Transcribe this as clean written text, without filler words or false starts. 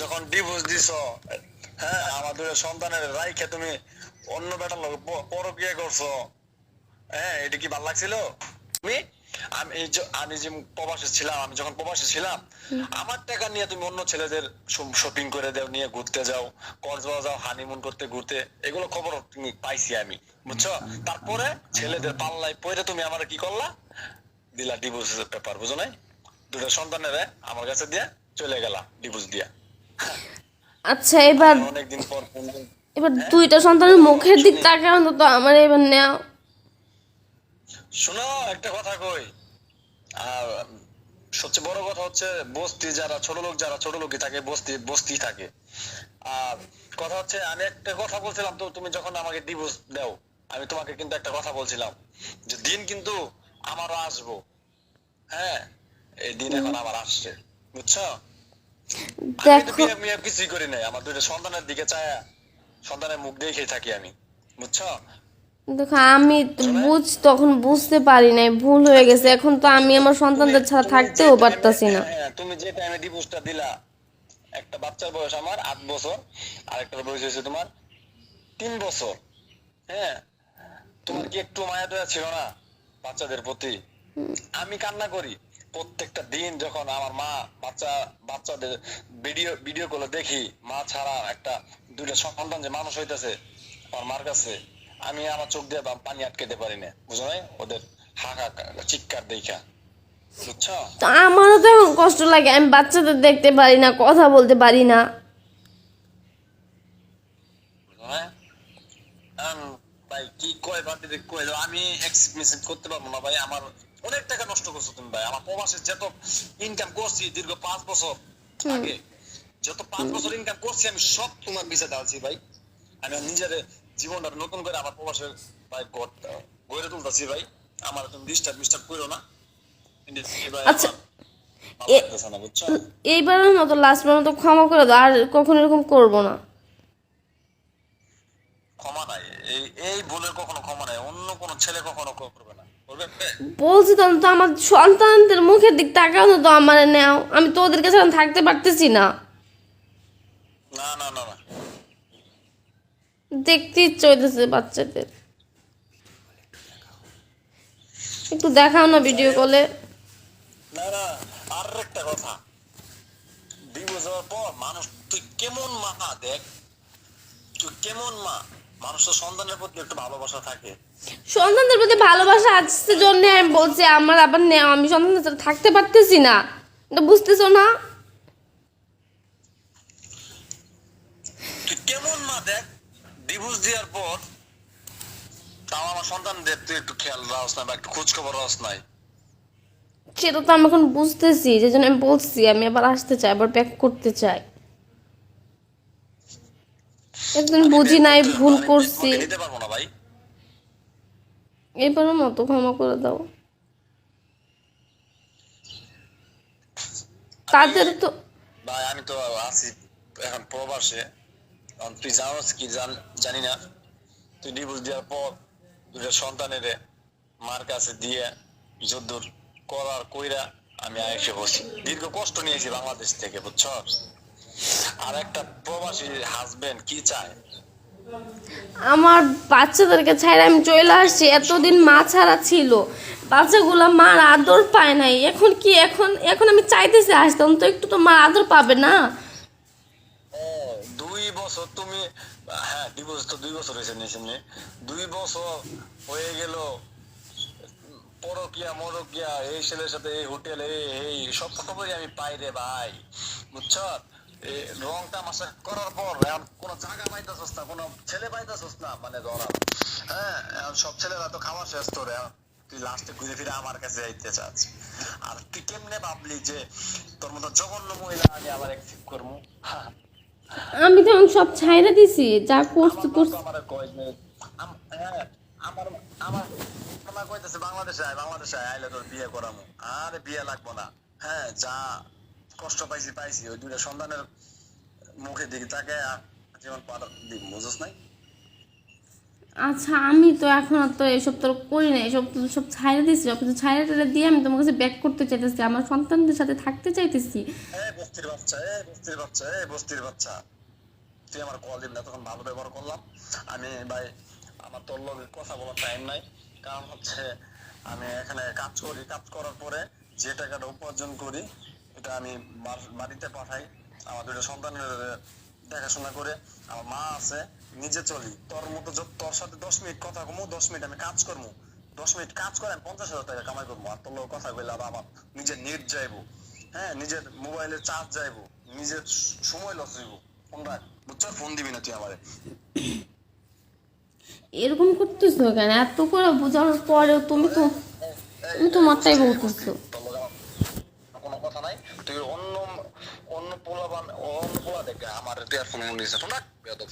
যখন ডিভোর্স দিছো, হ্যাঁ আমাদের সন্তানের রাইখে তুমি অন্য বেটার লোক পরকিয়া করছো, হ্যাঁ এটা কি ভালো লাগছিল? তুমি আমি যে প্রবাসে ছিলাম, আমি যখন প্রবাসে ছিলাম আমার টাকা নিয়ে তুমি অন্য ছেলেদের শপিং করে দাও, নিয়ে ঘুরতে যাও, কক্সবাজার যাও হানিমুন করতে ঘুরতে, এগুলো খবর তুমি পাইছি আমি, বুঝছো? তারপরে ছেলেদের পাল্লায় পড়ে তুমি আমার কি করলা, দিলা ডিভোর্সের পেপার, বুঝো নাই? দুটো সন্তানের আমার কাছে দিয়ে চলে গেলা ডিভোর্স দিয়া। আচ্ছা, এবার অনেকদিন পর এবার হ্যাঁ দুইটা সন্তানের বলো মুখের দিক শুনি। তাকাও তো আমার এবার নেও। শোনো একটা কথা কই, আর সবচেয়ে বড় কথা হচ্ছে বস্তি যারা ছোট লোক, যারা ছোট লোকই থাকে বস্তি বস্তি থাকে। আর কথা হচ্ছে আমি একটা কথা বলছিলাম, তো তুমি যখন আমাকে ডিভোর্স দাও আমি তোমাকে কিন্তু একটা কথা বলছিলাম যে দিন কিন্তু আমারও আসবো। হ্যাঁ এই দিন এখন আবার আসছে, বুঝছো? আমি কিন্তু দেখো, বিয়ে মিয়ে কিছুই করি নাই, আমার দুইটা সন্তানের দিকে চায় সন্তানের মুখ দেখেই থাকি আমি, বুঝছো? দেখো, আমি তো বুঝো না? তখন বুঝতে পারি নাই, ভুল হয়ে গেছে। এখন তো আমি আচ্ছা, আমার তুমি সন্তানদের ছাড়া তুমি যে থাকতেও টাইমে, পারতাছি না। হ্যাঁ হ্যাঁ, তুমি যে টাইমে ডিভোর্সটা দিলা, একটা বাচ্চার বয়স আমার 8 বছর, আর একটার বয়স হয়েছে তোমার 3 বছর। হ্যাঁ তোমার কি একটু মায়া দয়া ছিল না বাচ্চাদের প্রতি? আমি কান্না করি প্রত্যেকটা দিন যখন আমার মা বাচ্চাদের ভিডিও ভিডিও কলে দেখি, মা ছাড়া একটা দুইটা সন্তান যে মানুষ হইতেছে আমার মার কাছে, আমি আমার চোখ দিয়ে পানি আটকাতে পারি না, বুঝো নাই? ওদের হাঁকা চিৎকার দেখা, বুঝছো? তো আমারও তো এখন কষ্ট লাগে, আমি বাচ্চাদের দেখতে পারি না, কথা বলতে পারি না। হ্যাঁ ভাই কি কয় বাদ কয় দাও, আমি এক্সপ্লেন করতে পারবো না ভাই। আমার অনেক টাকা নষ্ট করছো তুমি ভাই, আমার প্রবাসে যত ইনকাম করছি দীর্ঘ 5 বছর আগে, যত 5 বছর ইনকাম করছি আমি সব তোমার পিছে ঢালছি ভাই। আমি আমার নিজের জীবনটা নতুন করে আমার প্রবাসে ভাই গড়ে তুলতেছি ভাই। আমার তুমি ডিস্টার্ব মিস্টার্ব করো না, ভাই আচ্ছা, আমার ভালো এ লাগতেছে না, বুঝছো? এইবারের মতো, লাস্টবার মতো ক্ষমা করে দাও, আর কখনো এরকম করবো না। ক্ষমা নাই, এই এই ভুলের কখনো ক্ষমা নাই, অন্য কোনো ছেলে কখনো করবে না, করবে? বলছি তখন তো আমার সন্তানদের মুখের দিক তাকাও তো আমার নেও, আমি তো ওদেরকে ছাড়া থাকতে পারতেছি না। না না না না। দেখতে ইচ্ছে হইতেছে বাচ্চাদের, একটু দেখাও না যাই ভিডিও হোক, কলে। না না, আর একটা কথা, ডিভোর্স হওয়ার পর মানুষ, তুই কেমন মা দেখ, তুই কেমন মা, মানুষ তো সন্তানের প্রতি একটু ভালোবাসা থাকে। সন্তানদের প্রতি ভালোবাসা আসছে জন্য আমি বলছি আমার আবার নেও, আমি সন্তানদের সাথে থাকতে পারতেছি না, এটা বুঝতেছো না? তুই কেমন মা দেখ, ডিভোর্স দেওয়ার পর তাও আমার সন্তানদের তুই একটু খেয়াল রাখস না বা একটু খোঁজ খবর রাখস নাই। সেটা তো আমি এখন বুঝতেছি, যে জন্য আমি বলছি আমি আবার আসতে চাই, আবার ব্যাক করতে চাই। একদিন আমি বুঝি ব্যাক নাই, করতে, ভুল আমি ব্যাক করছি। তোমাকে দিতে পারবো না ভাই। এবারের মতো ক্ষমা করে দাও। আমি তাদের তো ভাই আমি তো আছি এখন প্রবাসে, এখন তুই জানোস কি জানি না, তুই ডিভোর্স দেওয়ার পর দুটো সন্তানের মার কাছে দিয়ে যদ্দূর করার কইরা আমি এসে বসি, দীর্ঘ কষ্ট নিয়েছি বাংলাদেশ থেকে, বুঝছো? আর একটা প্রবাসী হাজবেন্ড কি চায়? আমার বাচ্চাদেরকে ছাড়া আমি চলে আসছি, এতদিন মা ছাড়া ছিল, বাচ্চাগুলো মার আদর পায় নাই। এখন কি, এখন এখন আমি চাইতেছি আসতাম তো, একটু তো মার আদর পাবে না? 2 বছর তুমি, হ্যাঁ ডিভোর্স তো 2 বছর হয়েছে নিয়েছেন, 2 বছর হয়ে গেল, পরকিয়া মরকিয়া এই ছেলের সাথে এই হোটেলে এই সব খবরই আমি পাই রে ভাই, বুঝছ? এই রং তামাশা করার পর এখন কোন জায়গা পাইতেছস না, কোন ছেলে পাইতেছস না, মানে ধরা, হ্যাঁ এখন সব ছেলেরা তো খাওয়া শেষ তোর, এখন তুই লাস্টে ঘুরে ফিরে আমার কাছে যাইতে চাস। আর তুই কেমনে ভাবলি যে তোর মতো জঘন্য মহিলা আমি আবার অ্যাকসেপ্ট করবো? আমি তো এখন সব ছাইড়া দিছি, যা করছি আমার মা তো করছি। আমার কয় যে হ্যাঁ, আমার আমার মা কইতেছে বাংলাদেশে আইলে তোর বিয়ে করামু। আরে বিয়ে লাগবো না, হ্যাঁ যা কষ্ট পাইছি পাইছি, ওই দুইটা সন্তানের মুখের দিকে তাকে জীবন পার দিব, বুঝছ নাই? আচ্ছা আমি তো এখন আর তো এসব তো করি না, এসব তো সব ছাইড়ে দিছি, সব কিছু ছাইড়ে টাইড়ে দিয়ে আমি তোমার কাছে ব্যাক করতে চাইতেছি, আমার সন্তানদের সাথে থাকতে চাইতেছি। বস্তির বাচ্চা, বস্তির বাচ্চা, বস্তির বাচ্চা, তুই আমার কল দিবি না, তখন ভালো ব্যবহার করলাম আমি ভাই। আমার তোর লগে কথা বলার টাইম নাই, কারণ হচ্ছে আমি এখানে কাজ করি, কাজ করার পরে যে টাকাটা উপার্জন করি এটা আমি বাড়িতে পাঠাই, আমার দুটো সন্তানের দেখাশোনা করে, আমার মা আছে, নিজে চলি। তোর মতো তোর সাথে 10 মিনিট কথা কমু, 10 মিনিট আমি কাজ করবো, 10 মিনিট কাজ করে আমি 50,000 টাকা কামাই করবো। আর তোর লোক কথা কইলে আবার আমার নিজের নেট যাইবো, হ্যাঁ নিজের মোবাইলের চার্জ যাইবো, নিজের সময় লস হইব। ফোন রাখ, বুঝছো? ফোন দিবি না তুই আমারে। এরকম করতেছো কেন? এত করে বোঝানোর পরেও তুমি তো মাথায় বলতেছো। তোর লগে আমার কোনো কথা নাই, তুই অন্য অন্য পোলা দেখ আমার তুই আর ফোন নিয়েছে। ফোন রাখ, বেয়াদব।